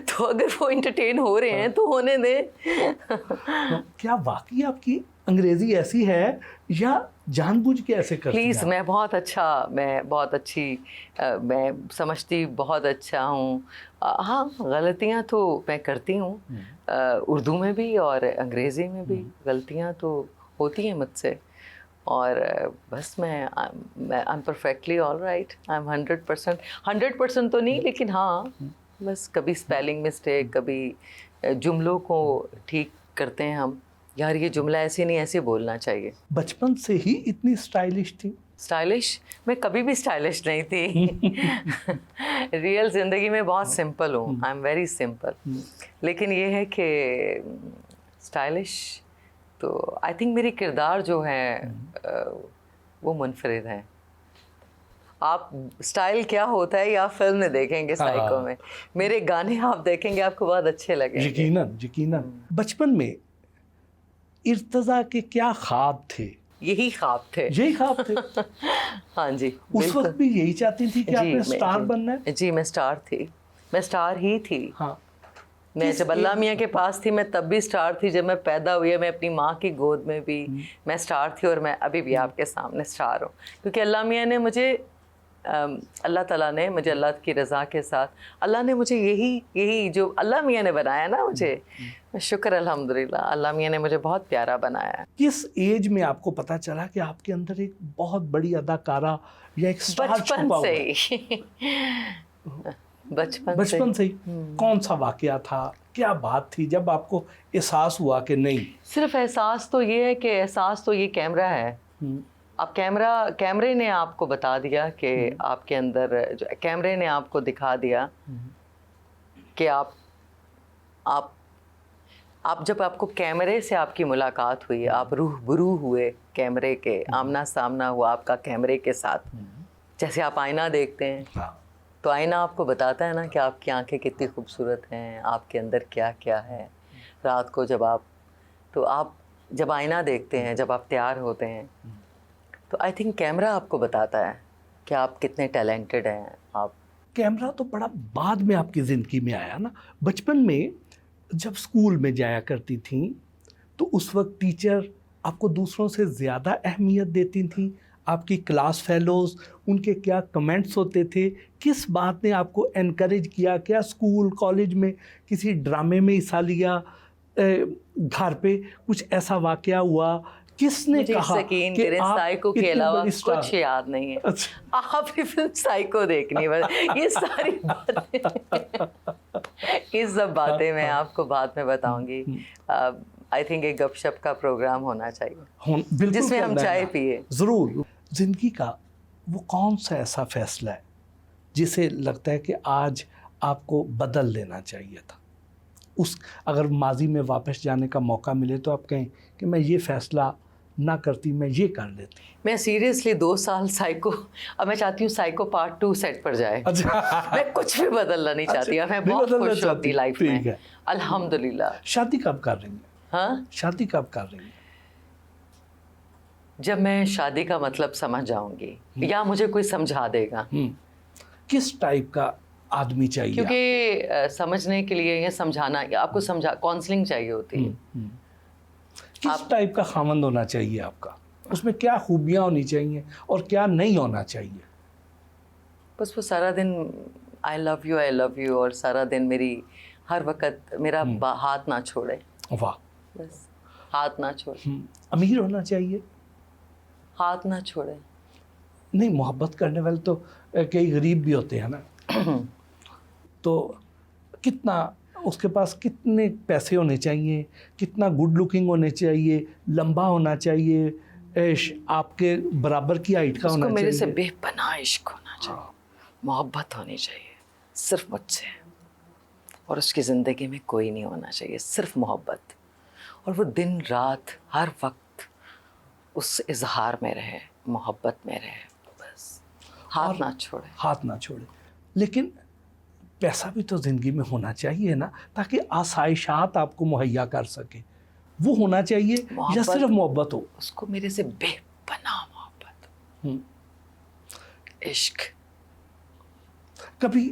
تو اگر وہ انٹرٹین ہو رہے ہیں تو ہونے دیں. کیا واقعی آپ کی انگریزی ایسی ہے یا جان بوجھ کے ایسے کرتی ہیں؟ پلیز میں بہت اچھی میں سمجھتی بہت اچھا ہوں. ہاں غلطیاں تو میں کرتی ہوں, اردو میں بھی اور انگریزی میں بھی غلطیاں تو ہوتی ہیں مجھ سے, اور بس میں I'm perfectly all right. I'm 100% تو نہیں, لیکن ہاں بس کبھی اسپیلنگ مسٹیک, کبھی جملوں کو ٹھیک کرتے ہیں ہم, یار یہ جملہ ایسے نہیں ایسے بولنا چاہیے. بچپن سے ہی اتنی اسٹائلش تھی؟ اسٹائلش میں کبھی بھی اسٹائلش نہیں تھی. ریئل زندگی میں بہت سمپل ہوں, آئی ایم ویری سمپل. لیکن یہ ہے کہ اسٹائلش تو آئی تھنک میری کردار جو ہے وہ منفرد ہے. آپ اسٹائل کیا ہوتا ہے یہ آپ فلم میں دیکھیں گے, سائیکو میں. میرے گانے آپ دیکھیں گے, آپ کو بہت اچھے لگیں گے. یقیناً. بچپن میں ارتضیٰ کے کیا خواب تھے؟ یہی خواب تھے. ہاں جی, اس وقت بھی یہی چاہتی تھی کہ آپ نے اسٹار بننا ہے؟ جی میں اسٹار تھی, میں اسٹار ہی تھی. ہاں. میں جب اللہ میاں کے پاس تھی میں تب بھی اسٹار تھی, جب میں پیدا ہوئی میں اپنی ماں کی گود میں بھی میں اسٹار تھی, اور میں ابھی بھی آپ کے سامنے اسٹار ہوں. کیونکہ اللہ میاں نے مجھے, اللہ تعالیٰ نے مجھے, اللہ کی رضا کے ساتھ اللہ نے مجھے یہی جو اللہ میاں نے بنایا نا مجھے, شکر الحمدللہ اللہ میاں نے مجھے بہت پیارا بنایا. کس ایج میں آپ کو پتا چلا کہ آپ کے اندر ایک بہت بڑی اداکارہ یا ایک اسٹار چھپا ہوا ہے؟ بچپن سے ہی. کون سا واقعہ تھا, کیا بات تھی جب آپ کو احساس ہوا کہ نہیں؟ صرف احساس تو یہ ہے کہ احساس تو یہ کیمرہ ہے. اب کیمرے نے آپ کو بتا دیا کہ آپ کے اندر, کیمرے نے آپ کو دکھا دیا کہ آپ جب آپ کو کیمرے سے آپ کی ملاقات ہوئی, آپ روح برو ہوئے کیمرے کے, آمنا سامنا ہوا آپ کا کیمرے کے ساتھ. جیسے آپ آئینہ دیکھتے ہیں تو آئینہ آپ کو بتاتا ہے نا کہ آپ کی آنکھیں کتنی خوبصورت ہیں, آپ کے اندر کیا کیا ہے. رات کو آپ جب آئینہ دیکھتے ہیں, جب آپ تیار ہوتے ہیں, تو آئی تھنک کیمرہ آپ کو بتاتا ہے کہ آپ کتنے ٹیلنٹڈ ہیں. آپ کیمرہ تو بڑا بعد میں آپ کی زندگی میں آیا نا. بچپن میں جب اسکول میں جایا کرتی تھیں تو اس وقت ٹیچر آپ کو دوسروں سے زیادہ اہمیت دیتی تھیں. آپ کی کلاس فیلوز, ان کے کیا کمنٹس ہوتے تھے؟ کس بات نے آپ کو انکریج کیا؟ کیا اسکول کالج میں کسی ڈرامے میں حصہ لیا؟ گھر پہ کچھ ایسا واقعہ ہوا؟ کس نے کہا کہ آپ سائیکو کے علاوہ کچھ یاد نہیں ہے؟ آپ ہی فلم سائیکو دیکھنی, یہ ساری باتیں, یہ سب باتیں میں آپ کو بعد میں بتاؤں گی. آئی تھنک ایک گپ شپ کا پروگرام ہونا چاہیے جس میں ہم چائے پیے. ضرور. زندگی کا وہ کون سا ایسا فیصلہ ہے جسے لگتا ہے کہ آج آپ کو بدل لینا چاہیے تھا؟ اگر ماضی میں واپس جانے کا موقع ملے تو آپ کہیں کہ میں یہ فیصلہ نہ کرتی, میں یہ کر لیتی. میں سیریسلی 2 سال سائیکو, اب میں چاہتی ہوں سائیکو پارٹ 2 سیٹ پر جائے. میں کچھ بھی بدلنا نہیں چاہتی, میں بہت خوش ہوں اپنی لائف میں الحمدللہ. شادی کب کر رہی ہیں؟ ہاں, شادی کب کر رہی ہیں؟ جب میں شادی کا مطلب سمجھ جاؤں گی یا مجھے کوئی سمجھا دے گا. کس ٹائپ کا آدمی چاہیے؟ کیونکہ سمجھنے کے لیے یا سمجھانا, آپ کو کاؤنسلنگ چاہیے ہوتی ہے. کس ٹائپ کا خاوند ہونا چاہیے آپ کا؟ اس میں کیا خوبیاں ہونی چاہیے اور کیا نہیں ہونا چاہیے؟ بس وہ سارا دن آئی لو یو اور سارا دن میری ہر وقت میرا ہاتھ نہ چھوڑے. واہ. بس ہاتھ نہ چھوڑے. امیر ہونا چاہیے؟ ہاتھ نہ چھوڑے. نہیں, محبت کرنے والے تو کئی غریب بھی ہوتے ہیں نا. تو کتنا اس کے پاس کتنے پیسے ہونے چاہیے, کتنا گڈ لکنگ ہونے چاہیے, لمبا ہونا چاہیے, آپ کے برابر کی ہائٹ کا ہونا چاہیے؟ اس کو میرے سے بے پناہ عشق ہونا چاہیے, محبت ہونی چاہیے صرف مجھ سے, اور اس کی زندگی میں کوئی نہیں ہونا چاہیے, صرف محبت. اور وہ دن رات ہر وقت اس اظہار میں رہے, محبت میں رہے, بس ہاتھ نہ چھوڑے. ہاتھ نہ چھوڑے. لیکن پیسہ بھی تو زندگی میں ہونا چاہیے نا, تاکہ آسائشات آپ کو مہیا کر سکے. وہ ہونا چاہیے یا صرف محبت ہو؟ اس کو میرے سے بے پناہ محبت, عشق. کبھی